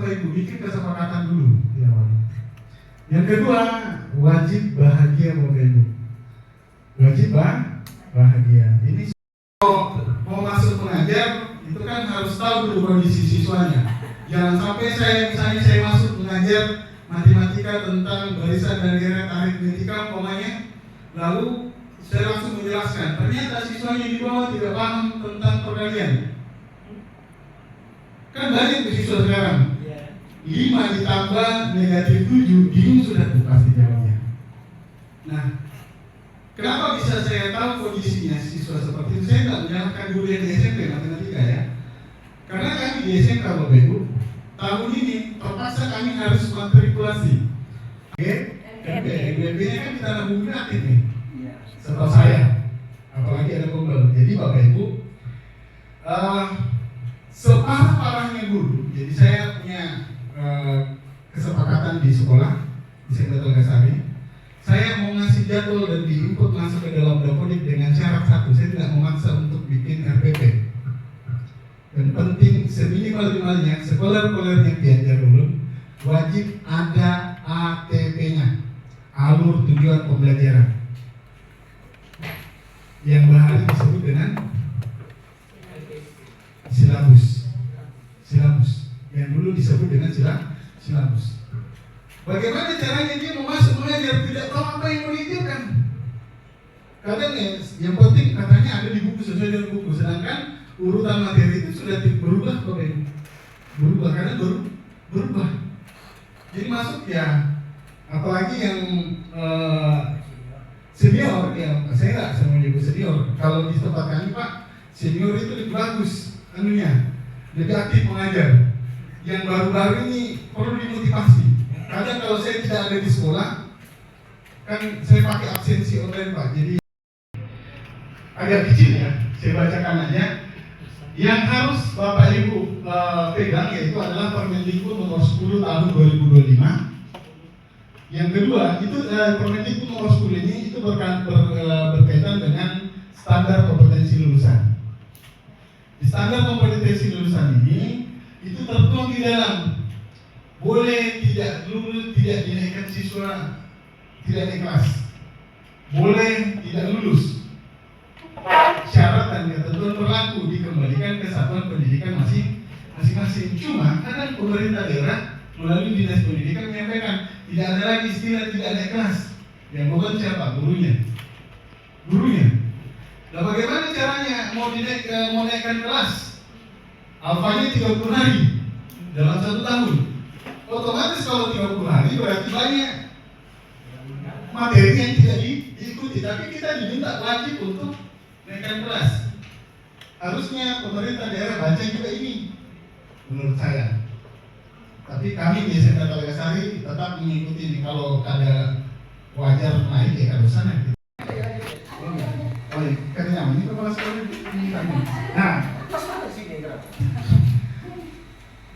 Bapak Ibu bikin kesepakatan dulu di awal. Yang kedua, wajib bahagia Bapak Ibu. Wajib bahagia. Ini mau masuk mengajar itu kan harus tahu dulu kondisi siswanya. Jangan sampai misalnya saya masuk mengajar matematika tentang barisan dan deret aritmetika umpamanya, lalu saya langsung menjelaskan, ternyata siswanya di bawah tidak paham tentang perkalian. Kan banyak siswa sekarang 5 ditambah -7, bingung sudah tuh pasti jawabnya. Nah, kenapa bisa saya tahu kondisinya siswa seperti itu? Saya tidak menyalahkan guru yang di SMP matematika ya. Karena kami di SMK Bapak Ibu, tahun ini terpaksa kami harus matrikulasi. MBB-nya kan kita nabung gratis nih. Setahu saya, apalagi ada pembel. Jadi Bapak Ibu, separah-parahnya guru. Jadi saya punya kesepakatan di sekolah di SMK Telgasari. Saya mau ngasih jadwal dan diinput masuk ke dalam Dapodik dengan syarat satu, saya tidak memaksa untuk bikin RPP. Dan penting seminimal-minimalnya sekolah-sekolah yang diajar dulu wajib ada ATP-nya, alur tujuan pembelajaran, yang bahari disebut dengan silabus, yang dulu disebut dengan silabus. Bagaimana caranya dia mau masuk mengajar tidak tahu apa yang mau diajarkan? Kadang yang penting katanya ada di buku, sesuai dengan buku, sedangkan urutan materi itu sudah berubah Bapak Ibu. Berubah karena berubah. Jadi masuk ya, apalagi yang senior ya, saya nggak sama menyebut senior. Kalau di tempat kami Pak, senior itu lebih bagus anunya, lebih aktif mengajar. Yang baru-baru ini perlu dimotivasi. Kadang kalau saya tidak ada di sekolah, kan saya pakai absensi online Pak. Jadi agak kecil ya, saya bacakan aja. Yang harus Bapak Ibu pegang yaitu adalah Permendikbud nomor 10 tahun 2025. Yang kedua itu Permendikbud nomor 10 ini itu berkaitan dengan standar kompetensi lulusan. Di standar kompetensi lulusan ini itu tertuang di dalam boleh tidak lulus, tidak dinaikkan siswa, tidak naik kelas, boleh tidak lulus. Syarat dan ketentuan berlaku dikembalikan ke satuan pendidikan masing-masing. Cuma kadang pemerintah daerah melalui dinas pendidikan menyampaikan tidak ada lagi istilah tidak naik kelas. Yang bukan siapa? Gurunya. Nah bagaimana caranya mau naikkan kelas? Alfanya 30 hari dalam 1 tahun. Otomatis kalau 30 hari berarti banyak materi yang tidak diikuti. Tapi kita diminta wajib untuk naikkan kelas. Harusnya pemerintah daerah baca juga ini, menurut saya. Tapi kami di SMK Telgasari tetap mengikuti ini. Kalau ada wajar naik ya harus sana. Oh iya, katanya ini kepala sekolah ini kami. Nah,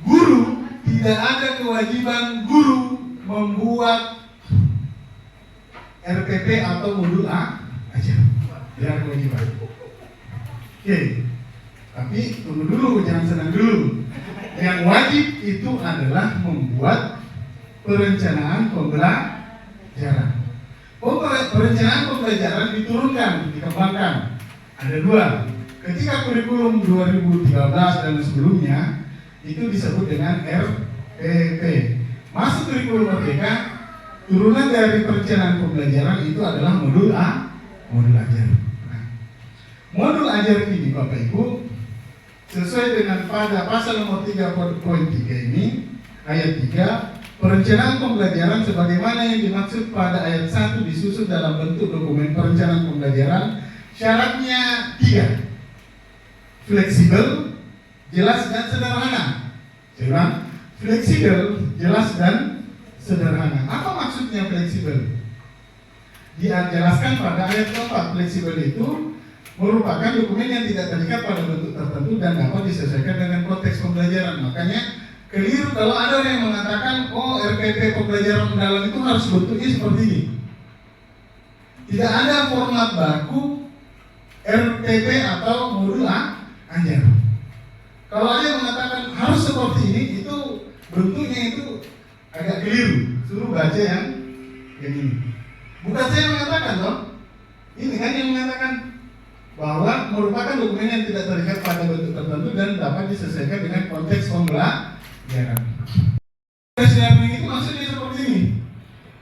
guru tidak ada kewajiban guru membuat RPP atau modul A aja. Tidak ada kewajiban. Oke, tapi tunggu dulu, jangan senang dulu. Yang wajib itu adalah membuat perencanaan pembelajaran. Perencanaan pembelajaran diturunkan, dikembangkan. Ada 2. Ketika kurikulum 2013 dan sebelumnya itu disebut dengan RPP. Masuk kurikulum merdeka, turunan dari perencanaan pembelajaran itu adalah modul A, modul ajar. Modul ajar ini Bapak Ibu sesuai dengan pada pasal nomor 3.3 ini ayat 3, perencanaan pembelajaran sebagaimana yang dimaksud pada ayat 1 disusun dalam bentuk dokumen perencanaan pembelajaran. Syaratnya 3, fleksibel, jelas dan sederhana. Saya ulang, fleksibel, jelas dan sederhana. Apa maksudnya fleksibel? Dijelaskan pada ayat 4. Fleksibel itu merupakan dokumen yang tidak terikat pada bentuk tertentu dan dapat disesuaikan dengan konteks pembelajaran. Makanya keliru kalau ada orang yang mengatakan oh RPP pembelajaran mendalam itu harus bentuknya seperti ini. Tidak ada format baku RPP atau modul ajar. Kalau ada yang mengatakan harus seperti ini, itu bentuknya itu agak keliru. Suruh baca yang ini. Bukan saya mengatakan toh, ini kan yang mengatakan bahwa merupakan dokumen yang tidak terikat pada bentuk tertentu dan dapat disesuaikan dengan konteks pembelajaran. Proses learning itu maksudnya seperti ini.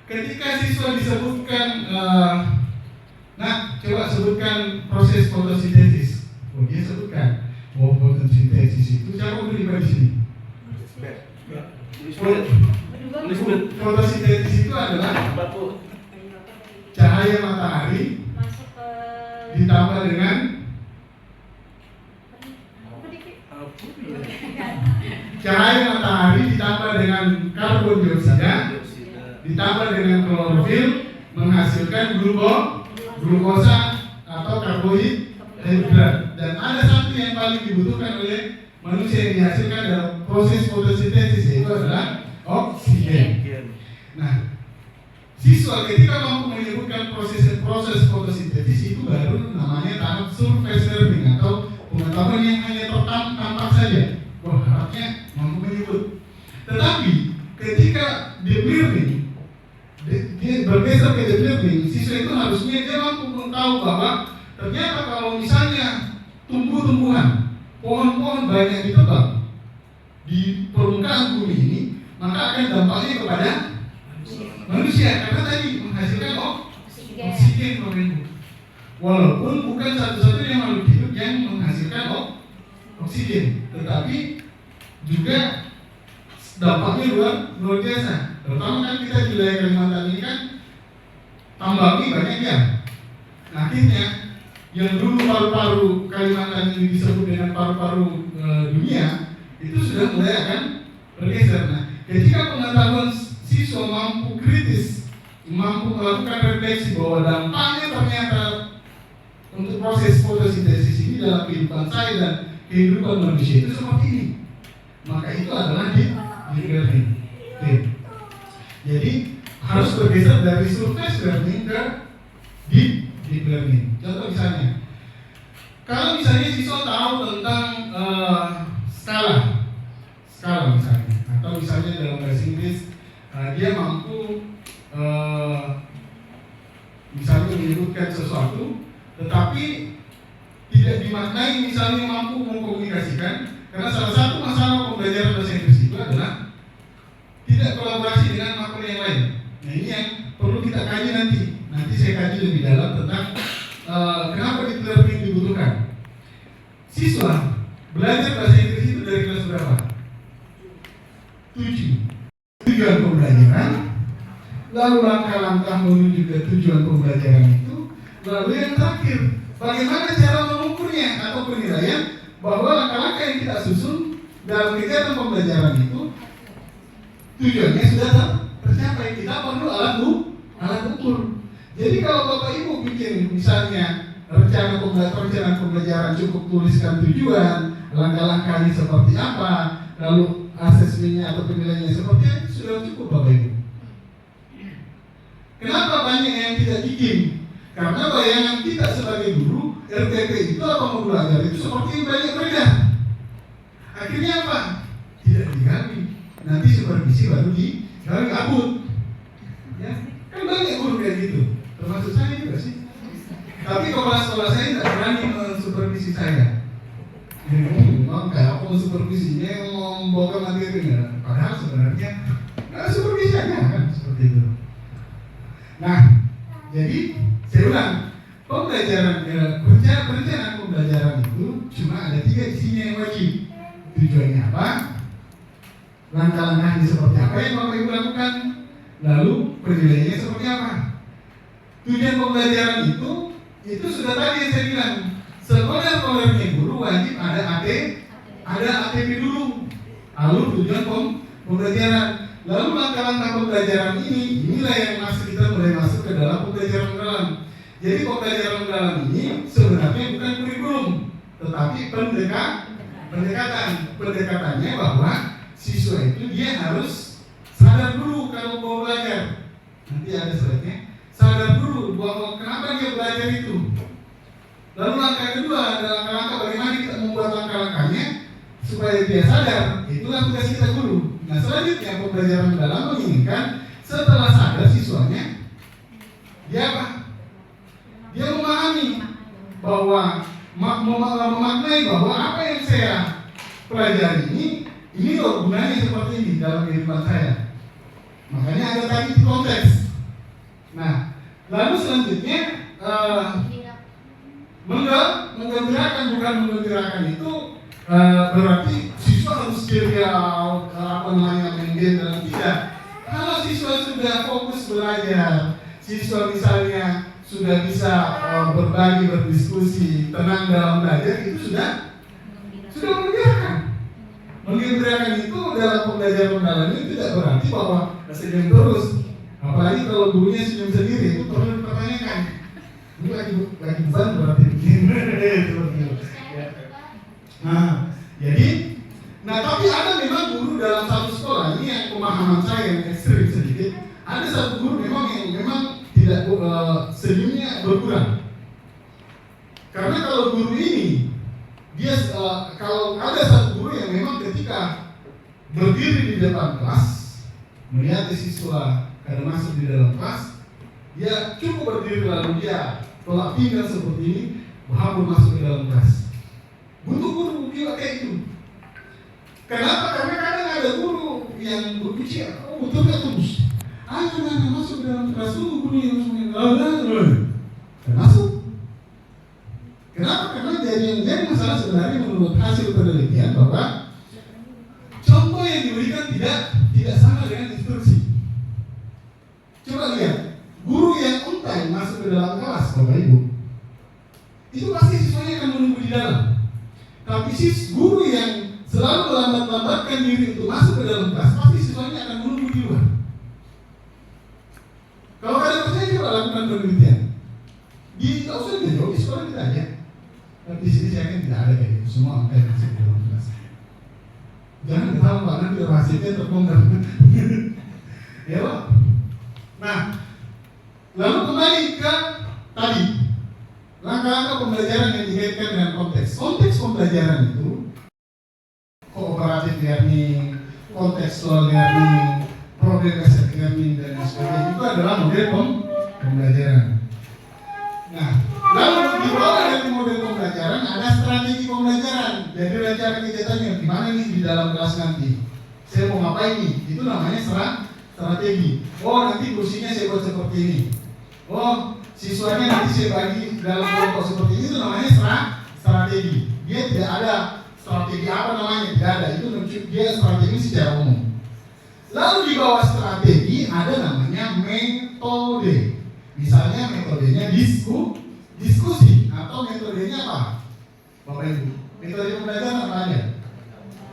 Ketika siswa disebutkan, coba sebutkan proses fotosintesis. Oh, dia sebutkan bahwa fotosintesis itu siapa udah di sini? Fotosintesis itu adalah cahaya matahari ditambah dengan cahaya matahari ditambah dengan karbon dioksida ditambah dengan klorofil menghasilkan glukosa atau karbohidrat. Dan ada satu yang paling dibutuhkan oleh manusia yang dihasilkan dalam proses fotosintesis, yaitu adalah oksigen. Nah, siswa ketika mampu menyebutkan proses fotosintesis itu baru namanya tahap surface learning atau pengetahuan yang hanya tampak saja. Wah, harapnya mampu menyebut. Tetapi ketika deep learning, dia bergeser ke deep learning, siswa itu harusnya dia mampu tahu bahwa ternyata kalau misalnya tumbuh-tumbuhan, pohon-pohon banyak ditebang di permukaan bumi ini, maka akan dampaknya kepada manusia karena tadi menghasilkan oksigen. Walaupun bukan satu-satunya makhluk hidup yang menghasilkan oksigen, tetapi juga dampaknya luar biasa. Terutama kan kita di wilayah Kalimantan ini kan tambangnya banyak ya. Akhirnya yang dulu paru-paru Kalimantan ini disebut dengan paru-paru dunia itu sudah mulai akan bergeser. Nah, ketika pengetahuan siswa mampu kritis, mampu melakukan refleksi bahwa dampaknya ternyata untuk proses fotosintesis ini dalam kehidupan saya dan kehidupan manusia itu seperti ini, maka itu adalah deep learning. Jadi harus bergeser dari surface learning ke deep learning. Contoh misalnya, kalau misalnya siswa tahu tentang skala misalnya, atau misalnya dalam bahasa Inggris dia mampu misalnya menyebutkan sesuatu, tetapi tidak dimaknai misalnya mampu mengkomunikasikan, karena salah satu masalah pembelajaran bahasa Inggris itu adalah tidak kolaborasi dengan makhluk yang lain. Nah, ini yang perlu kita kaji nanti. Nanti saya kaji lebih dalam tentang kenapa deep learning dibutuhkan. Siswa belajar bahasa Inggris itu dari kelas berapa? 7. Tujuan pembelajaran, lalu langkah-langkah menuju ke tujuan pembelajaran itu, lalu yang terakhir, bagaimana cara mengukurnya atau penilaian bahwa langkah-langkah yang kita susun dalam kegiatan pembelajaran itu tujuannya sudah tercapai. Kita perlu alat ukur. Jadi kalau Bapak Ibu bikin misalnya perencanaan pembelajaran, cukup tuliskan tujuan, langkah-langkahnya seperti apa, lalu asesmennya atau penilaiannya seperti apa, itu sudah cukup Bapak Ibu. Kenapa banyak yang tidak bikin? Karena bayangan kita sebagai guru, RTP itu atau modul ajar itu seperti yang banyak beredar. Akhirnya apa? Tidak digali. Nanti supervisi baru digali kabut. Ya, kan banyak guru kayak gitu. Termasuk saya juga sih. Tapi kepala sekolah saya tidak berani mensupervisi saya. Memang kayak apa supervisinya yang membawa materinya. Padahal sebenarnya nggak supervisi aja kan seperti itu. Nah, jadi saya ulang, perencanaan pembelajaran itu cuma ada 3 isinya yang wajib. Tujuannya apa? Langkah-langkahnya seperti apa yang Bapak Ibu lakukan? Lalu penilaiannya seperti apa? Tujuan pembelajaran itu sudah tadi yang saya bilang. Sekolah-sekolahnya guru wajib ada ATP dulu. Lalu tujuan pembelajaran. Lalu langkah-langkah pembelajaran inilah yang kita mulai masuk ke dalam pembelajaran mendalam. Jadi pembelajaran mendalam ini sebenarnya bukan kurikulum, tetapi pendekatannya bahwa siswa itu dia harus sadar dulu kalau mau belajar. Nanti ada slide-nya. Sadar dulu bahwa kenapa dia belajar itu. Lalu langkah kedua adalah langkah-langkah bagaimana kita membuat langkah-langkahnya supaya dia sadar. Itulah tugas kita guru. Nah, selanjutnya pembelajaran mendalam menginginkan setelah sadar siswanya dia apa? Dia memahami bahwa memaknai bahwa apa yang saya pelajari ini loh gunanya seperti ini dalam kehidupan saya. Makanya ada tadi konteks. Nah, lalu selanjutnya menggembirakan, bukan menggembirakan itu berarti siswa harus dia main game dalam tidak. Kalau siswa sudah fokus belajar, siswa misalnya sudah bisa berbagi, berdiskusi, tenang dalam belajar, itu sudah menggembirakan. Menggembirakan itu dalam pembelajaran mendalam itu tidak berarti bahwa senyum terus. Apalagi kalau gurunya senyum sendiri, itu perlu dipertanyakan. Ini lagi beban berarti begini. Nah, tapi ada memang guru dalam satu sekolah, ini yang pemahaman saya yang ekstrim sedikit. Ada satu guru memang yang tidak senyumnya berkurang. Karena kalau guru ini dia kalau ada satu guru yang memang ketika berdiri di depan kelas melihat siswa karena masuk di dalam kelas, dia cukup berdiri lalu dia tolak pinggang seperti ini, berhambur masuk ke dalam kelas. Untuk guru juga kayak itu. Kenapa? Karena kadang ada guru yang berbicara, betul nggak terus? Ayo masuk ke dalam kelas dulu, guru yang masuk. Kenapa? Karena jadi masalah sebenarnya menurut hasil penelitian bahwa contoh yang diberikan tidak sama dengan instruksi. Coba lihat, guru yang on time masuk ke dalam kelas, Bapak Ibu, itu pasti siswanya akan menunggu di dalam. Tapi guru yang selalu melambat-lambatkan diri untuk masuk ke dalam kelas, pasti siswanya akan menunggu di luar. Kalau kalian percaya, coba lakukan penelitian. Di tak usah jauh di sekolah kita aja. Tapi di sini saya kan tidak ada kayak gitu, semua on time masuk ke dalam kelas. Jangan ketawa Pak, nanti rahasianya terbongkar. Ya Pak. Nah, lalu kembali ke tadi langkah-langkah pembelajaran yang dikaitkan dengan konteks. Konteks pembelajaran itu kooperatif learning, kontekstual learning, problem-based learning dan sebagainya itu adalah model pembelajaran. Nah, lalu di bawah dari model pembelajaran ada strategi pembelajaran. Jadi cara kita tanya gimana nih di dalam kelas nanti. Saya mau ngapain nih? Itu namanya strategi. Oh, nanti kursinya saya buat seperti ini. Oh, siswanya nanti saya bagi dalam kelompok seperti ini. Itu namanya strategi. Dia tidak ada strategi apa namanya, tidak ada. Itu dia strategi secara umum. Lalu di bawah strategi ada namanya metode. Misalnya metodenya diskusi atau metodenya apa? Bapak Ibu, metode pembelajaran apa aja?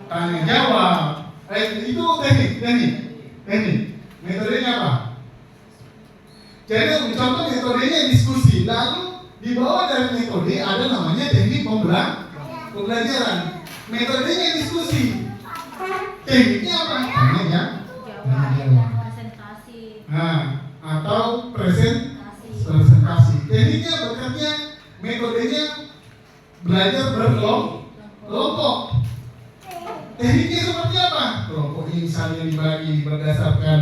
Tanya jawab. Itu teknik. Metodenya apa? Jadi contoh metodenya diskusi. Lalu di bawah dari metode ada namanya teknik pembelajaran. Metodenya diskusi. Tekniknya apa? Tanya jawab. Atau presentasi. Tekniknya bekerja, metodenya belajar berkelompok. Tekniknya seperti apa? Kelompok ini misalnya dibagi berdasarkan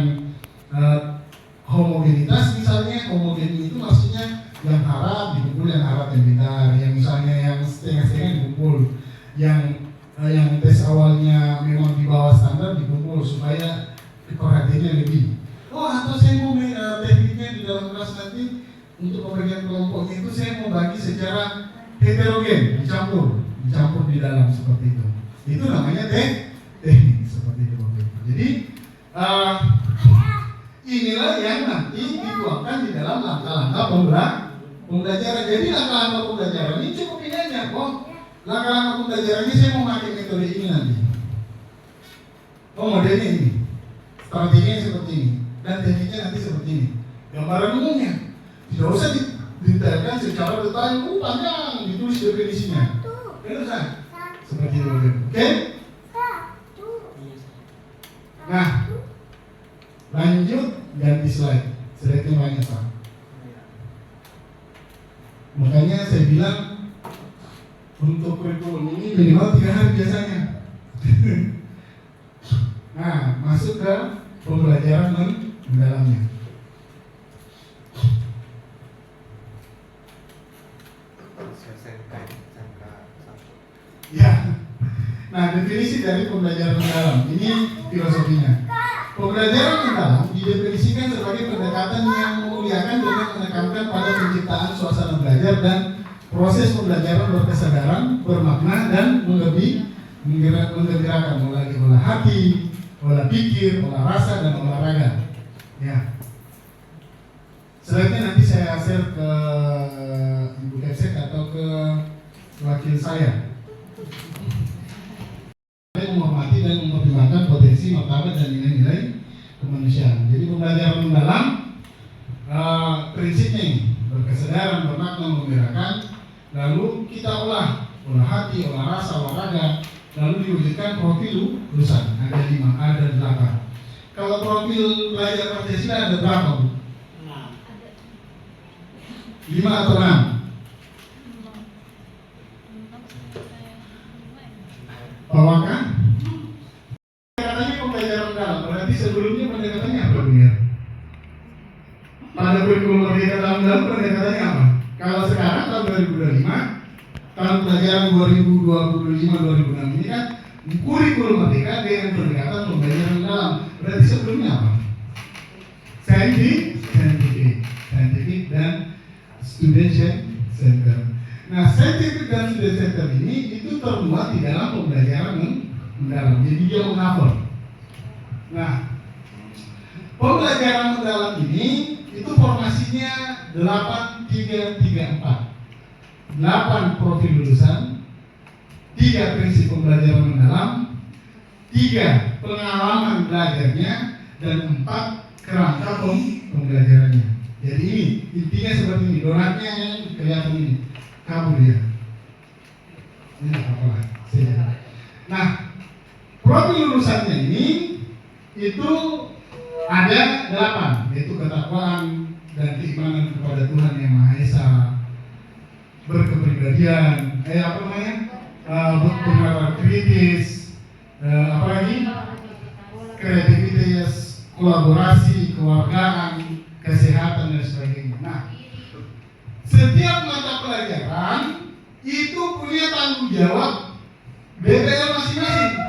homogenitas misalnya. Homogen itu maksudnya yang harap dikumpul, yang harap yang pintar. Yang misalnya yang setengah-setengah dikumpul. Yang tes awalnya memang di bawah standar dikumpul supaya perhatiannya lebih. Oh, atau saya mau tekniknya di dalam kelas nanti untuk pembagian kelompoknya itu saya mau bagi secara heterogen, dicampur di dalam seperti itu. Itu namanya teknik seperti itu. Jadi inilah yang nanti dituangkan di dalam langkah-langkah pembelajaran. Jadi langkah-langkah pembelajaran ini cukup ini aja. Oh, langkah-langkah pembelajaran ini saya mau pakai metode ini nanti. Oh, modelnya ini, strateginya seperti ini. Dan tekniknya nanti seperti ini. Gambaran umumnya tidak usah didetailkan secara detail, panjang ditulis definisinya. Tidak usah. Seperti itu. Oke? Nah, lanjut ganti slide. Slide-nya banyak Pak. Makanya saya bilang untuk kurikulum ini minimal 3 hari biasanya. Nah, masuk ke pembelajaran mendalamnya. Ya, nah definisi dari pembelajaran mendalam ini filosofinya. Pembelajaran mendalam didefinisikan sebagai pendekatan yang memuliakan dengan menekankan pada penciptaan suasana belajar dan proses pembelajaran berkesadaran, bermakna dan menggembirakan melalui olah hati, olah pikir, olah rasa dan olahraga. Ya. Selanjutnya nanti saya share ke Ibu Epsek atau ke wakil saya. Menghormati dan mempertimbangkan potensi, martabat dan nilai-nilai kemanusiaan. Jadi pembelajaran mendalam prinsipnya ini berkesadaran, bermakna, mengembirakan, lalu kita olah hati, olah rasa, olahraga, lalu diwujudkan profil lulusan. Ada 5, ada 8. Kalau profil pelajar Pancasila ada berapa, Bu? 5 atau 6? Bawakan? Pendekatannya pembelajaran mendalam. Berarti sebelumnya pendekatannya apa, Bu? Pada kurikulum Merdeka tahun lalu pendekatannya apa? Kalau sekarang tahun 2025, tahun pelajaran 2025-2026 ini kan kurikulum Merdeka dengan pendekatan pembelajaran mendalam. Berarti sebelumnya apa? Scientific dan student center. Nah, scientific dan student center ini itu termuat di dalam pembelajaran mendalam. Jadi dia mengcover. Nah, pembelajaran mendalam ini itu formasinya 8-3-3-4. 8 profil lulusan, 3 prinsip pembelajaran mendalam, 3 pengalaman belajarnya, dan 4 kerangka pembelajarannya. Jadi ini intinya seperti ini. Donatnya yang kelihatan ini. Kabur dia. Ini apa? Nah, profil lulusannya ini itu ada 8, yaitu ketakwaan dan keimanan kepada Tuhan Yang Maha Esa, berkepribadian, berpendapat kritis, kreativitas, kolaborasi, kewargaan, kesehatan dan sebagainya. Nah, setiap mata pelajaran itu punya tanggung jawab DPL masing-masing.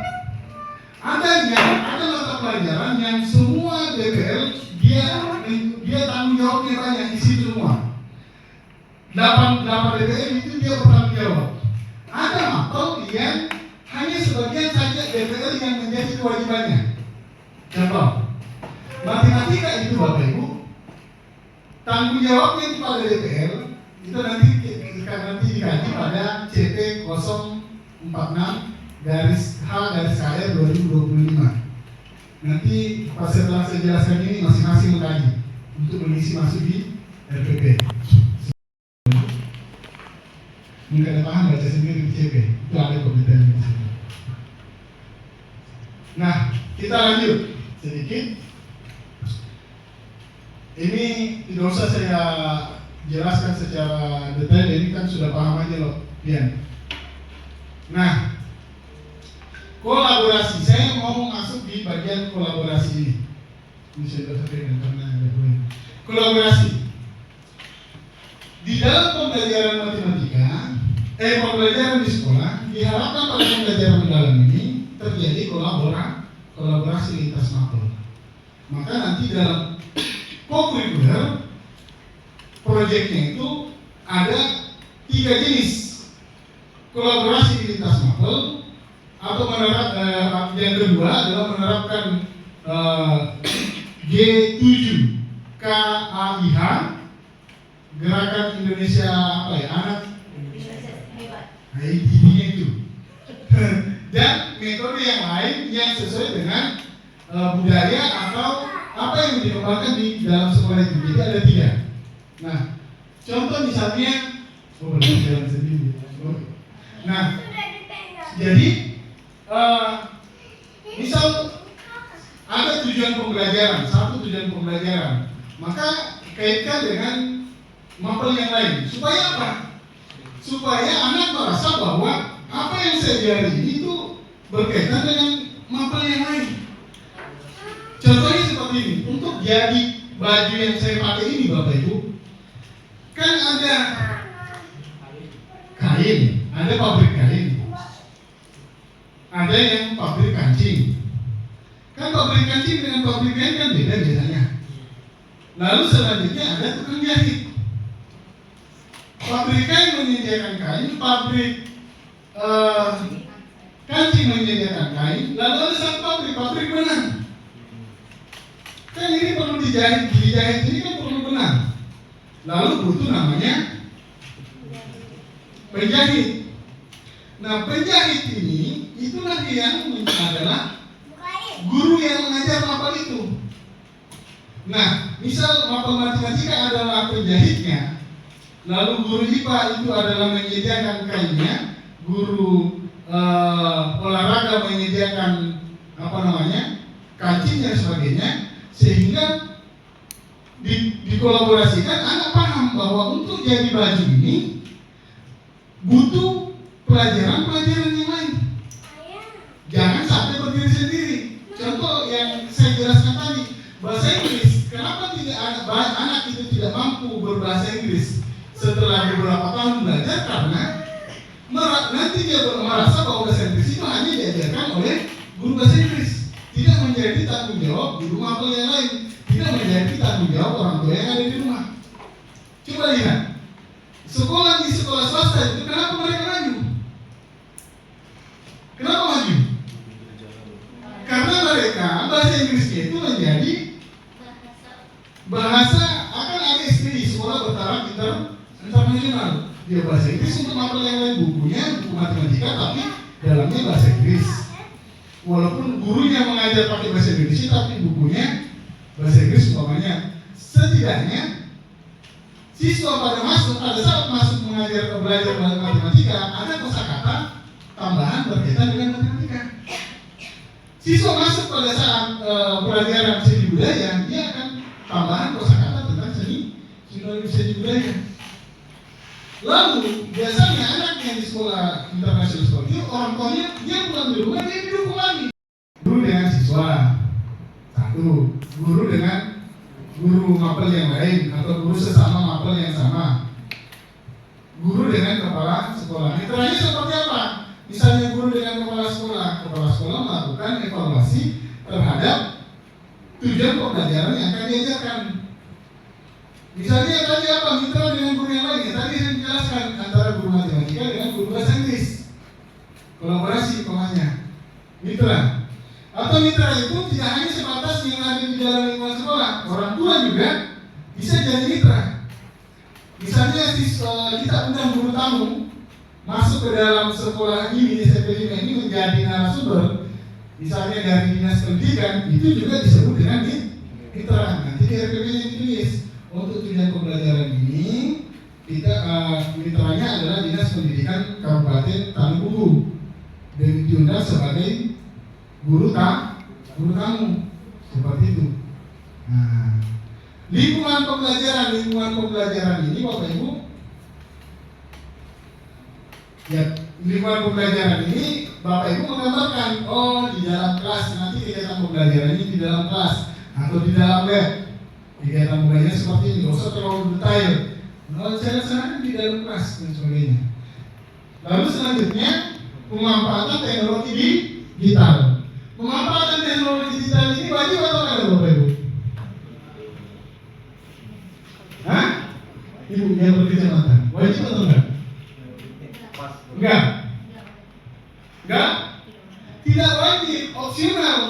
Ada mata pelajaran yang semua DPL dia tanggung jawabnya banyak di situ semua. 8 DPL itu dia bertanggung jawab. Ada mapel yang hanya sebagian saja DPL yang menjadi kewajibannya. Contoh, matematika itu Bapak Ibu, tanggung jawabnya kepada DPL itu nanti dikaji pada CP 046-H-KR 2025. Nanti pas setelah saya jelaskan ini masing-masing mengkaji untuk mengisi masuk di RPP. Mungkin ada paham baca sendiri di CP itu ada kompetensi di sini. Nah, kita lanjut sedikit. Ini tidak usah saya jelaskan secara detail, ini kan sudah paham aja loh, Dian. Nah, kolaborasi, saya mau masuk di bagian kolaborasi ini. Ini saya sampaikan karena ada poin. Kolaborasi di dalam pembelajaran matematika, pembelajaran di sekolah diharapkan pada pembelajaran mendalam ini terjadi kolaborasi lintas mapel. Maka nanti dalam co-curricular proyeknya itu ada 3 jenis kolaborasi lintas mapel, atau yang kedua adalah menerapkan G7 KAIH, Gerakan Indonesia Anak Nah, intinya itu. Dan metode yang lain yang sesuai dengan budaya atau apa yang dikembangkan di dalam sekolah itu. Jadi ada 3. Nah, contoh misalnya jalan sendiri. Nah, jadi misal ada tujuan pembelajaran, satu tujuan pembelajaran, maka kaitkan dengan mapel yang lain. Supaya apa? Supaya anak merasa bahwa apa yang saya diajari ini itu berkaitan dengan mapel yang lain. Contohnya seperti ini, untuk jadi baju yang saya pakai ini Bapak Ibu, kan ada kain, ada pabrik kain, ada yang pabrik kancing. Kan pabrik kancing dengan pabrik kain kan beda biasanya. Lalu selanjutnya ada tukang jahit. Pabrik kain menyediakan kain, pabrik kancing menyediakan kain, lalu ada satu pabrik benang. Kan ini perlu dijahit ini kan perlu benang. Lalu butuh namanya penjahit. Nah, penjahit ini itulah yang adalah guru yang mengajar mapel itu. Nah, misal mapel matematika adalah penjahitnya, lalu guru IPA itu adalah menyediakan kainnya, guru olahraga menyediakan kancing dan sebagainya, sehingga dikolaborasikan. Anak paham bahwa untuk jadi baju ini butuh pelajaran yang lain. Jangan sampai berdiri sendiri. Contoh yang saya jelaskan tadi, bahasa Inggris. Kenapa tidak anak itu tidak mampu berbahasa Inggris setelah beberapa tahun belajar? Karena nanti dia merasa bahwa bahasa Inggris itu hanya diajarkan oleh guru bahasa Inggris, tidak menjadi tanggung jawab guru mapel yang lain, tidak menjadi tanggung jawab orang tua yang ada di rumah. Coba lihat, sekolah di sekolah swasta itu kenapa mereka maju? Kenapa maju? Karena mereka bahasa Inggrisnya itu menjadi bahasa, akan ada di sekolah bertaraf internasional. Dia bahasa Inggris untuk mapel yang lain, bukunya buku matematika tapi dalamnya bahasa Inggris. Walaupun gurunya mengajar pakai bahasa Indonesia tapi bukunya bahasa Inggris umpamanya. Setidaknya siswa pada saat masuk belajar matematika ada kosakata tambahan berkaitan dengan matematika. Siswa masuk pada saat pelajaran seni budaya, dia akan tambahan kosakata tentang seni budaya. Lalu biasanya anak yang di sekolah internasional seperti itu, orang tuanya dia pulang di rumah dia didukung lagi. Guru dengan siswa satu, guru dengan guru mapel yang lain atau guru sesama mapel yang sama, guru dengan kepala sekolah. Mitranya seperti apa? Misalnya guru dengan kepala sekolah melakukan evaluasi terhadap tujuan pembelajaran yang akan diajarkan. Misalnya tadi apa? Mitra dengan guru yang lain. Tadi saya menjelaskan antara guru matematika dengan guru bahasa Inggris. Kolaborasi umpamanya. Mitra. Atau mitra itu tidak hanya sebatas yang ada di dalam lingkungan sekolah. Orang tua juga bisa jadi mitra. Misalnya kita undang guru tamu masuk ke dalam sekolah ini, SMP 5 ini menjadi narasumber. Misalnya dari dinas pendidikan, itu juga disebut dengan mitra. Nanti di RPP-nya ditulis. Untuk tujuan pembelajaran ini, kita mitranya adalah Dinas Pendidikan Kabupaten Tanjung dan diundang sebagai guru tamu seperti itu. Nah, lingkungan pembelajaran ini, Bapak Ibu, ya lingkungan pembelajaran ini, Bapak Ibu menggambarkan, oh di dalam kelas nanti kegiatan pembelajaran ini di dalam kelas atau di dalam lab. Kegiatan mulainya seperti ini, nggak usah terlalu detail. Saya laksanakan di dalam kelas dan sebagainya. Lalu selanjutnya pemanfaatan teknologi digital. Pemanfaatan teknologi digital ini wajib atau enggak, Bapak Ibu? Hah? Ibu yang berkecamatan, wajib atau enggak? Enggak. Enggak? Tidak wajib, opsional.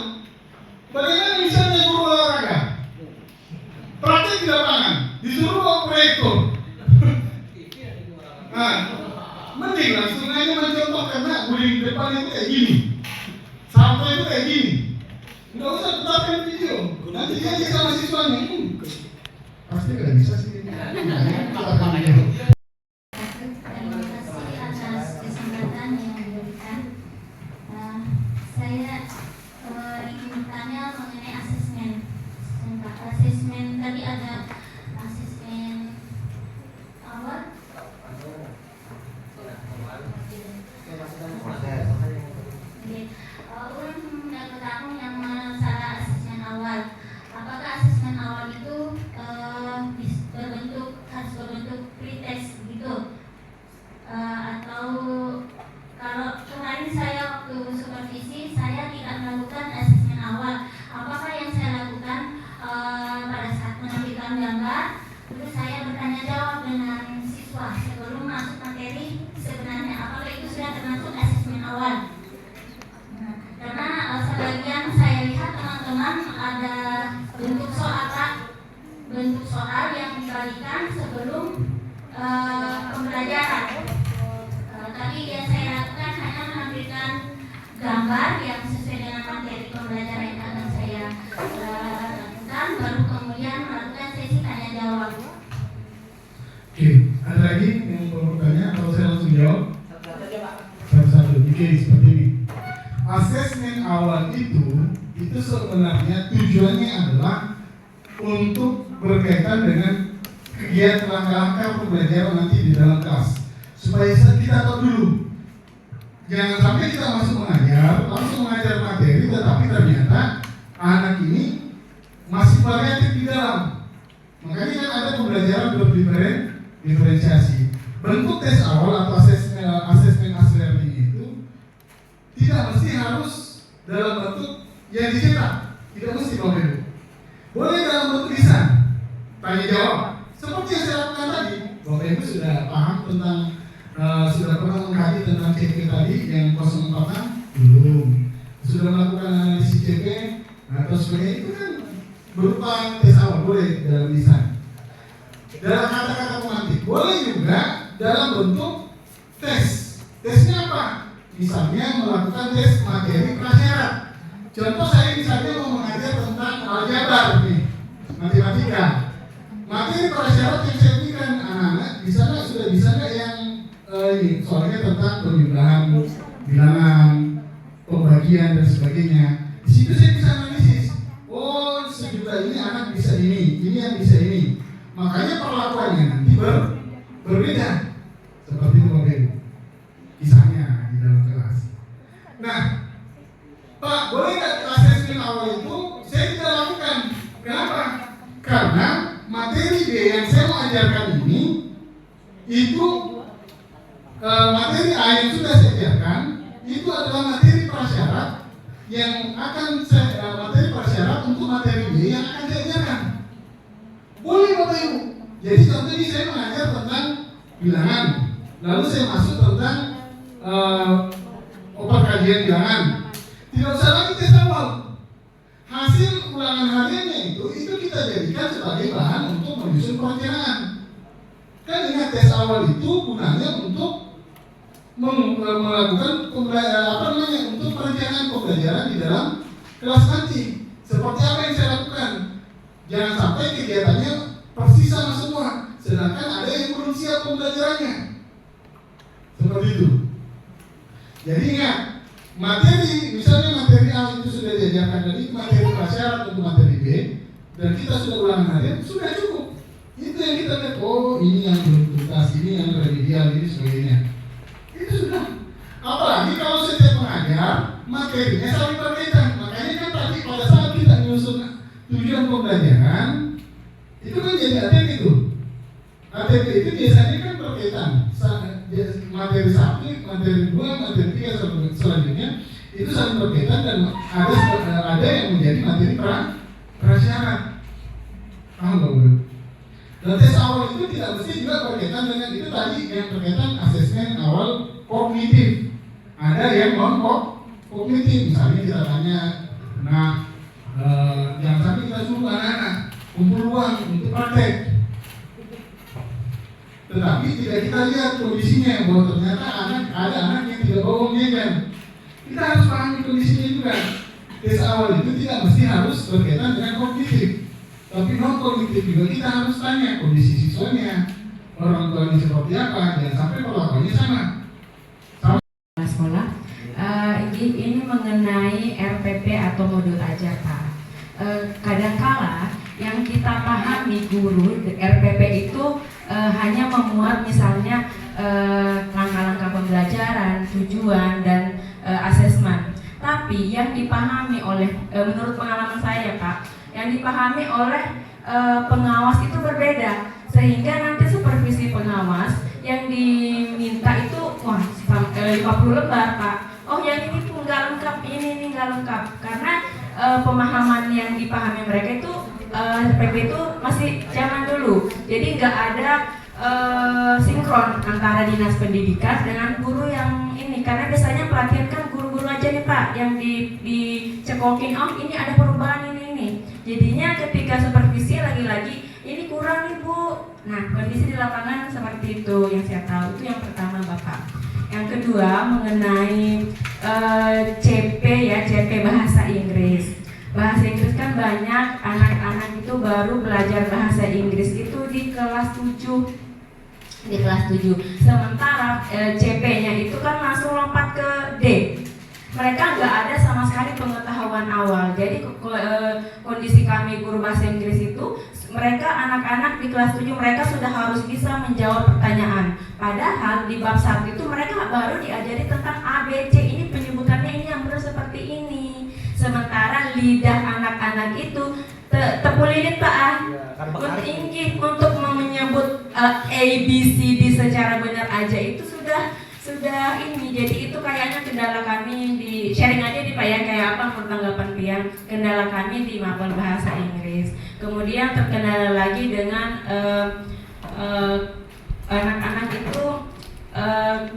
Bagaimana misalnya guru olahraga? Praktek di lapangan, disuruh bawa proyektor. Nah, mending langsung aja mencontoh karena guling depan itu kayak gini, sampai itu kayak gini. Nggak usah tetapkan video. Nanti dia cek sama siswanya. Pasti nggak bisa sih. Tadi ada asesmen awal. Ulang mendapat aku yang masalah asesmen awal. soal yang diberikan sebelum pembelajaran. Tapi yang saya lakukan hanya menampilkan gambar yang sesuai dengan materi pembelajaran yang akan saya lakukan, baru kemudian melakukan sesi tanya jawab. Oke, ada lagi yang mau bertanya atau saya langsung jawab? Satu-satu. Oke, seperti ini. Asesmen awal itu sebenarnya tujuannya adalah untuk berkaitan dengan kegiatan langkah-langkah pembelajaran nanti di dalam kelas, supaya kita tahu dulu. Jangan sampai kita langsung mengajar materi, tetapi ternyata anak ini masih variatif di dalam. Makanya kan ada pembelajaran berdiferensiasi. Bentuk tes awal atau asesmen learning itu tidak mesti harus dalam bentuk yang dicetak, tidak mesti Bapak Ibu. Boleh dalam bentuk lisan, tanya jawab. Seperti yang saya lakukan tadi, Bapak Ibu sudah paham tentang sudah pernah mengkaji tentang CP tadi yang 046? Belum. Sudah melakukan analisis CP atau sebagainya, itu kan berupa tes awal, boleh dalam lisan. Dalam kata-kata pemantik, boleh juga dalam bentuk tes. Tesnya apa? Misalnya melakukan tes materi prasyarat. Contoh saya misalnya mau mengajar tentang aljabar nih, matematika. Materi prasyarat yang saya berikan anak-anak, sudah bisa nggak yang ini soalnya tentang penjumlahan, bilangan, pembagian dan sebagainya. Di situ saya bisa analisis. Oh, sejuta ini anak bisa ini yang bisa ini. Makanya perlakuannya nanti berbeda. Seperti itu Bapak Ibu. Kisahnya di dalam kelas. Nah, Pak, boleh nggak asesmen awal itu saya tidak lakukan? Kenapa? Karena materi B yang saya mau ajarkan ini itu materi A yang sudah saya ajarkan itu adalah materi prasyarat yang akan materi prasyarat untuk materi B yang akan saya ajarkan. Boleh Bapak Ibu. Jadi contoh ini saya mengajar tentang bilangan, lalu saya masuk tentang perkajian bilangan. Tidak usah lagi tes awal. Hasil ulangan hariannya itu kita jadikan sebagai bahan untuk menyusun perencanaan. Kan ingat tes awal itu gunanya untuk melakukan untuk perencanaan pembelajaran di dalam kelas nanti. Seperti apa yang saya lakukan? Jangan sampai kegiatannya persis sama semua, sedangkan ada yang belum siap pembelajarannya. Seperti itu. Jadi ingat, misalnya materi A itu sudah diajarkan tadi, materi prasyarat untuk materi B, dan kita sudah ulangan harian, sudah cukup. Itu yang kita lihat, oh ini yang belum tuntas, ini yang remedial, ini sebagainya. Itu sudah. Apalagi kalau setiap mengajar, materinya saling berkaitan. Makanya kan tadi pada saat kita menyusun tujuan pembelajaran, itu kan jadi ATP itu. ATP itu biasanya kan berkaitan. Materi 1, materi 2, materi 3 selanjutnya itu saling berkaitan dan ada yang menjadi materi prasyarat. Paham nggak Bu? Dan tes awal itu tidak mesti juga berkaitan dengan itu tadi yang berkaitan asesmen awal kognitif. Ada yang non kognitif, misalnya kita tanya, jangan sampai kita suruh anak-anak kumpul uang untuk praktek. Tetapi tidak kita lihat kondisinya bahwa ternyata ada anak yang tidak bawa uang jajan. Kita harus pahami kondisinya juga. Tes awal itu tidak mesti harus berkaitan dengan kognitif, tapi non kognitif juga kita harus tanya kondisi siswanya, orang tuanya seperti apa, jangan sampai perlakuannya sama. Sekolah. Ini mengenai RPP atau modul ajar Pak. Kadangkala yang kita pahami guru RPP itu hanya memuat misalnya langkah-langkah pembelajaran, tujuan dan asesmen. Tapi yang dipahami oleh menurut pengalaman saya Pak, yang dipahami oleh pengawas itu berbeda, sehingga nanti supervisi pengawas yang diminta itu 50 lembar Pak. Oh yang ini pun nggak lengkap, ini nggak lengkap, karena pemahaman yang dipahami mereka itu RPP itu masih zaman dulu, jadi nggak ada sinkron antara dinas pendidikan dengan guru yang ini, karena biasanya pelatihan kan guru-guru aja nih Pak yang dicekokin, oh ini ada perubahan ini. Jadinya ketika supervisi lagi-lagi ini kurang nih Bu. Nah, kondisi di lapangan seperti itu yang saya tahu. Itu yang pertama Bapak. Yang kedua mengenai CP ya, CP bahasa Inggris. Bahasa Inggris kan banyak anak-anak itu baru belajar bahasa Inggris itu di kelas 7. Di kelas 7. Sementara CP-nya itu kan langsung lompat ke D. Mereka nggak ada sama sekali pengetahuan awal. Jadi kondisi kami guru bahasa Inggris itu, mereka anak-anak di kelas 7 mereka sudah harus bisa menjawab pertanyaan. Padahal di bab 1 itu mereka baru diajari tentang ABC, ini penyebutannya ini yang benar seperti ini. Sementara lidah anak-anak itu tepul lilin Pak untuk menyebut ABCD secara benar aja itu sudah ini. Jadi itu kayaknya kendala kami di sharing aja di Pak ya, kayak apa menurut tanggapan Pian kendala kami di mapel bahasa Inggris. Kemudian terkendala lagi dengan anak-anak itu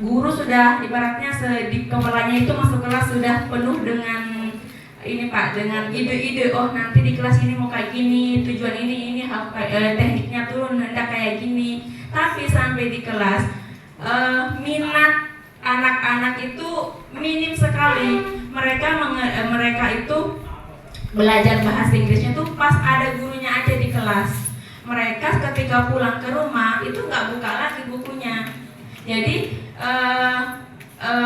guru sudah ibaratnya di kepalanya itu masuk kelas sudah penuh dengan ini Pak, dengan ide-ide, oh nanti di kelas ini mau kayak gini, tujuan ini tekniknya tuh hendak kayak gini. Tapi sampai di kelas minat anak-anak itu minim sekali. Mereka itu belajar bahasa Inggrisnya tuh pas ada gurunya aja di kelas. Mereka ketika pulang ke rumah itu nggak buka lagi bukunya. Jadi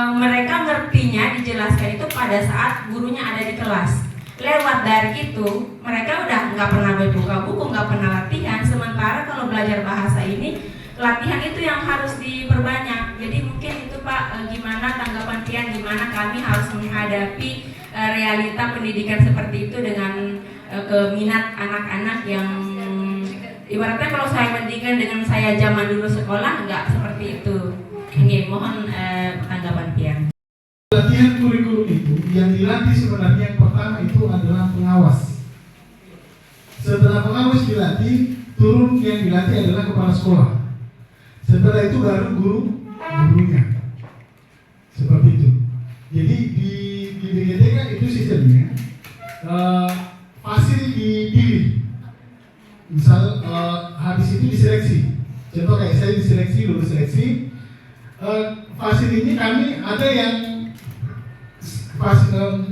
mereka ngertinya dijelaskan itu pada saat gurunya ada di kelas. Lewat dari itu mereka udah nggak pernah buka buku, nggak pernah latihan. Sementara kalau belajar bahasa ini latihan itu yang harus diperbanyak. Jadi mungkin itu Pak, gimana tanggapan Pian, gimana kami harus menghadapi realita pendidikan seperti itu dengan keminat anak-anak yang ibaratnya kalau saya bandingkan dengan saya zaman dulu sekolah nggak seperti itu. Ini mohon tanggapan Pian. Latihan kurikulum itu yang dilatih sebenarnya yang pertama itu adalah pengawas. Setelah pengawas dilatih, turun yang dilatih adalah kepala sekolah. Setelah itu baru gurunya. Seperti itu. Jadi di BGTK itu sistemnya fasil dipilih. Misal habis itu diseleksi. Contoh kayak saya diseleksi, lulus seleksi. Fasil ini kami ada yang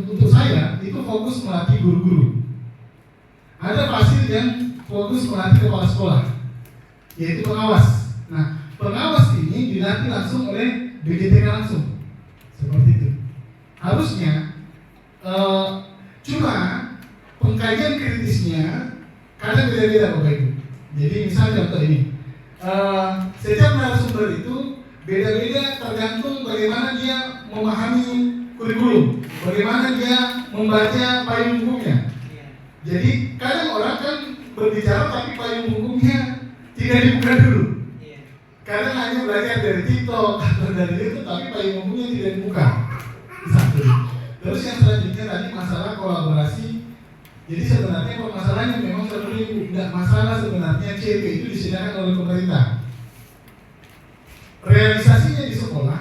untuk saya itu fokus melatih guru-guru. Ada fasil yang fokus melatih kepala sekolah, yaitu pengawas. Nah, pengawas ini dilatih langsung oleh BGTK langsung, seperti itu. Harusnya, cuma pengkajian kritisnya kadang beda-beda Bapak Ibu. Jadi misalnya contoh ini, setiap narasumber itu beda-beda tergantung bagaimana dia memahami kurikulum, bagaimana dia membaca payung hukumnya. Jadi kadang orang kan berbicara tapi payung hukumnya tidak dibuka dulu. Kadang hanya belajar dari TikTok atau dari YouTube tapi payung hukumnya tidak dibuka. Satu. Terus yang selanjutnya tadi masalah kolaborasi. Jadi sebenarnya permasalahannya memang sebenarnya tidak masalah sebenarnya CP itu disediakan oleh pemerintah. Realisasinya di sekolah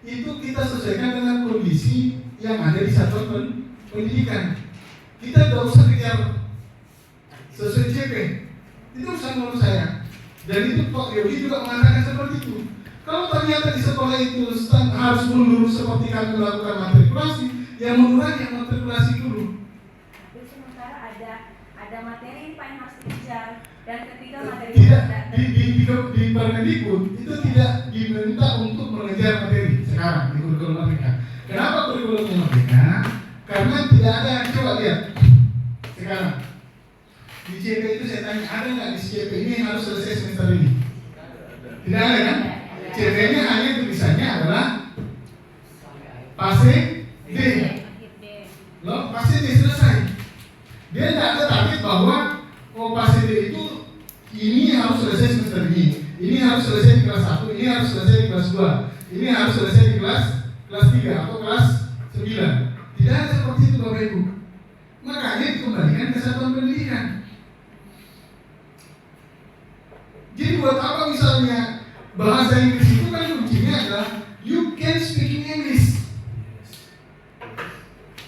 itu kita sesuaikan dengan kondisi yang ada di satuan pendidikan. Kita tidak usah kejar sesuai CP. Itu urusan menurut saya. Dan itu Pak Yogi juga mengatakan seperti itu. Kalau ternyata di sekolah itu harus mundur seperti kami melakukan matrikulasi, yang munduran yang matrikulasi dulu. Sementara ada materi Pak yang harus dikejar, dan ketika materi tidak di Permendikbud itu tidak diminta untuk mengejar materi sekarang di kurikulum Merdeka. Kenapa kurikulumnya Merdeka? Karena tidak ada, coba lihat sekarang di CP itu saya tanya, ada nggak di CP ini yang harus selesai semester ini? Tidak ada kan? CP-nya hanya tulisannya adalah fase D. Loh, fase D selesai. Dia tidak ada target bahwa fase D itu ini harus selesai semester ini harus selesai di kelas 1, ini harus selesai di kelas 2, ini harus selesai di kelas 3 atau kelas 9. Tidak ada seperti itu Bapak Ibu. Makanya dikembalikan ke satuan pendidikan. Jadi buat apa misalnya bahasa Inggris itu kan kuncinya adalah you can speak English.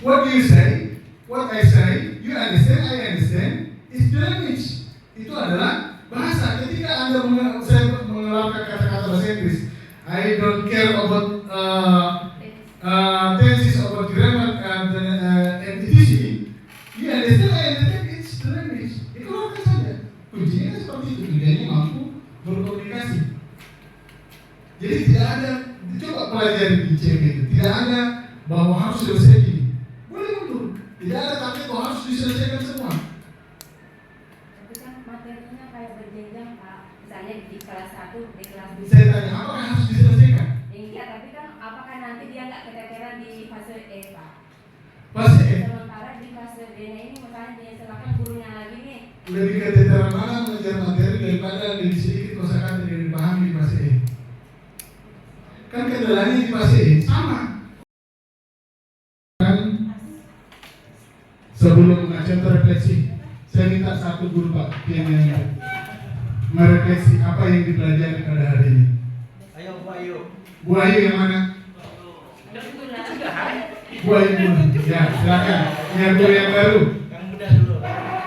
What do you say? What I say, you understand, I understand. is the language. Itu adalah bahasa. Ketika Anda saya mengeluarkan kata-kata bahasa Inggris, I don't care about tenses, about grammar and etc. Ya, it's the language. Keluarkan saja. Kuncinya kan seperti itu. Lidahnya mampu berkomunikasi. Jadi tidak ada, coba pelajari di CP itu. Tidak ada bahwa harus selesai gini. Boleh mundur. Tidak ada tapi bahwa harus diselesaikan semua. Tapi kan materinya kayak berjenjang Pak. Misalnya di kelas 1, di kelas 2. Saya tanya, apakah harus diselesaikan? Iya, tapi kan apakah nanti dia nggak keteteran di fase E Pak? Fase E. Sementara di fase B ini misalnya dia silakan gurunya lagi nih. Lebih keteteran mana mengejar materi daripada lebih sedikit kosakata yang dipahami di fase E. Kan kendalanya di fase E sama. Sebelum contoh refleksi, saya minta satu guru Pak yang merefleksi apa yang dipelajari pada hari ini. Ayo Bu Ayu. Bu Ayu yang mana? Bu Ayu ya silakan. Yang guru yang baru. Yang muda dulu.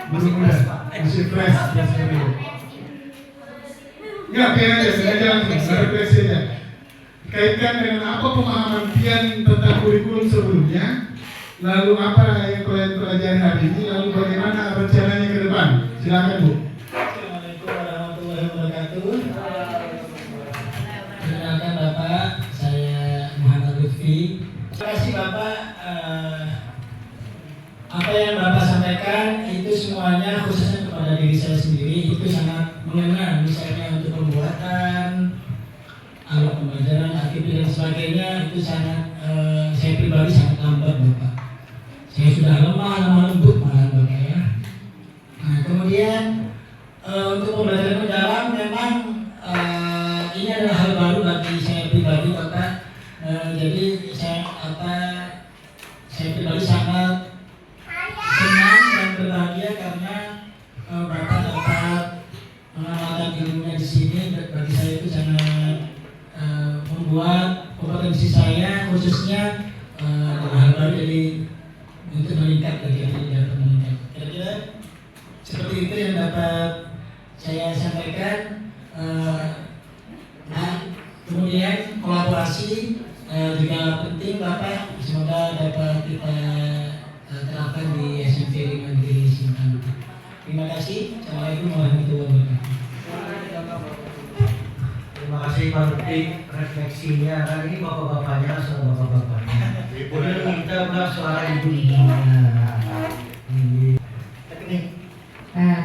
Guru muda. Masih fresh. Enggak, biar aja, sengaja langsung merefleksi aja. Kaitkan dengan apa pemahaman Pian tentang kurikulum sebelumnya, lalu apa yang kalian pelajari hari ini, lalu bagaimana rencananya ke depan. Silakan Bu. Assalamualaikum warahmatullahi wabarakatuh. Perkenalkan Bapak, saya Muhammad Lutfi. Terima kasih Bapak. Apa yang Bapak sampaikan itu semuanya khususnya kepada diri saya sendiri itu sangat mengena, misalnya untuk pembuatan alat pembelajaran, aktivitas dan sebagainya itu sangat saya pribadi sangat lambat Bapak. Saya sudah lemah lembut malah Bapak ya. Nah kemudian untuk pembelajaran mendalam memang ini adalah hal baru bagi saya pribadi Bapak. Jadi saya pribadi sangat senang dan berbahagia karena Bapak dapat mengamalkan ilmunya di sini. Bagi saya itu sangat membuat kompetensi saya khususnya hal baru jadi untuk meningkat lagi dapat meningkat. Kira-kira seperti itu yang dapat saya sampaikan. Nah, kemudian kolaborasi juga penting Bapak. Semoga dapat kita terapkan di SMP Mandiri Simpang. Terima kasih. Assalamualaikum warahmatullahi wabarakatuh. Terima kasih Pak Lutfi refleksinya. Kan ini bapak-bapaknya, suara bapak-bapaknya. Kemudian kita buka suara ibu-ibunya.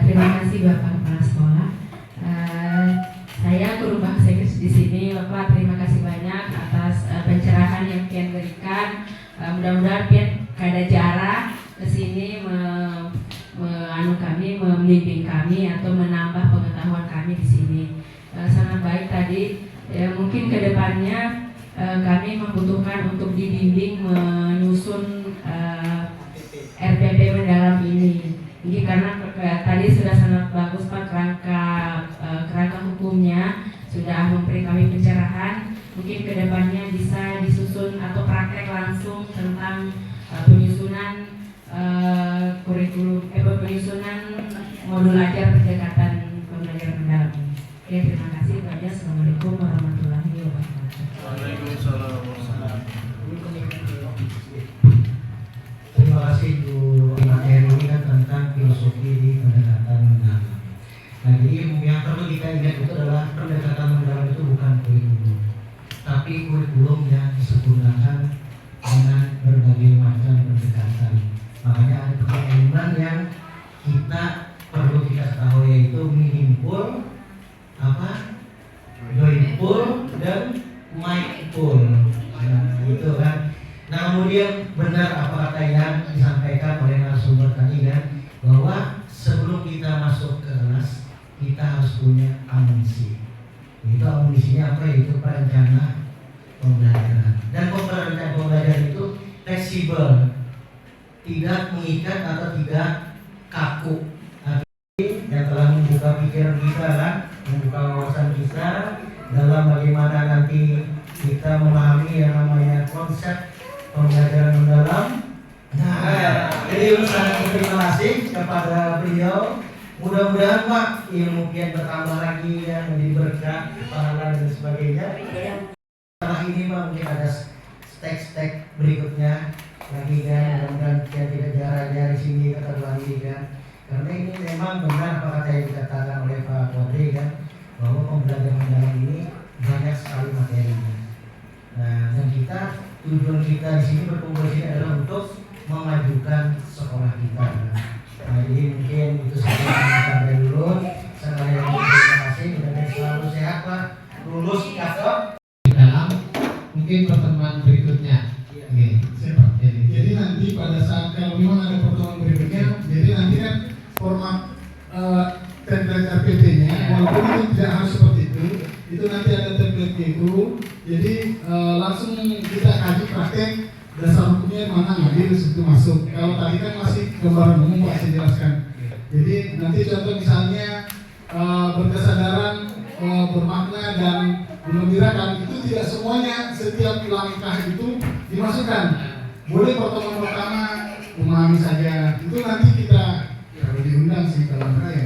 Terima kasih Bapak Kepala Sekolah. Saya guru bahasa Inggris di sini, Bapak. Terima kasih banyak atas pencerahan yang Pian berikan. Mudah-mudahan Pian kada jarak ke sini membimbing kami atau menambah pengetahuan kami di sini. Sangat baik tadi. Mungkin kedepannya kami membutuhkan untuk dibimbing menyusun RPP mendalam ini. Ini karena tadi sudah sangat bagus Pak kerangka hukumnya sudah memberi kami pencerahan. Mungkin kedepannya bisa disusun atau praktek langsung tentang penyusunan kurikulum, penyusunan modul ajar pendekatan pembelajaran mendalam. Oke, terima kasih banyak. Assalamualaikum warahmatullahi wabarakatuh. Waalaikumsalam. Terima kasih Bu. Materi ini kan tentang filosofi di pendekatan mendalam. Nah jadi yang perlu kita ingat itu adalah pendekatan mendalam itu bukan kurikulum, tapi kurikulum yang disempurnakan dengan berbagai macam pendekatan. Makanya ada tiga elemen yang kita perlu kita ketahui, yaitu meaningful, joyful, dan mindful. Nah itu kan. Nah kemudian benar apa kata yang disampaikan oleh narasumber tadi kan, bahwa sebelum kita masuk ke kelas kita harus punya amunisi. Itu amunisinya apa? Yaitu perencana pembelajaran. Dan perencana pembelajaran itu fleksibel, tidak mengikat atau tidak kaku. Yang telah membuka pikiran kita kan, membuka wawasan kita dalam bagaimana nanti kita memahami yang namanya konsep pembelajaran mendalam. Nah, jadi sangat berterima kasih kepada beliau Mudah-mudahan Pak ilmu kian bertambah lagi ya, menjadi berkah, pahala dan sebagainya. Setelah ini Pak mungkin ada stek berikutnya lagi kan, mudah-mudahan kian tidak jarang dari sini kata Bu Andi kan. Karena ini memang benar apa kata yang dikatakan oleh Pak Kodri kan, bahwa pembelajaran mendalam ini banyak sekali materinya. Nah, dan tujuan kita di sini berkumpul di sini adalah untuk memajukan sekolah kita. Nah, jadi mungkin itu saja yang sampai dulu. Sekali lagi terima kasih, mudah-mudahan selalu sehat Pak, lulus cakep. Dalam mungkin pertemuan berikutnya. Oke. Siapa? Jadi nanti pada saat kalau memang ada pertemuan berikutnya, jadi nanti kan format template RPP-nya, walaupun itu tidak harus seperti itu nanti ada template itu. Jadi langsung kita kaji praktek dasar hukumnya mana ngambil itu masuk. Kalau tadi kan masih gambaran umum Pak saya jelaskan. Jadi nanti contoh misalnya berkesadaran, bermakna dan menggembirakan itu tidak semuanya setiap langkah itu dimasukkan. Boleh pertemuan pertama memahami saja. Itu nanti kita kalau diundang sih kalau enggak ya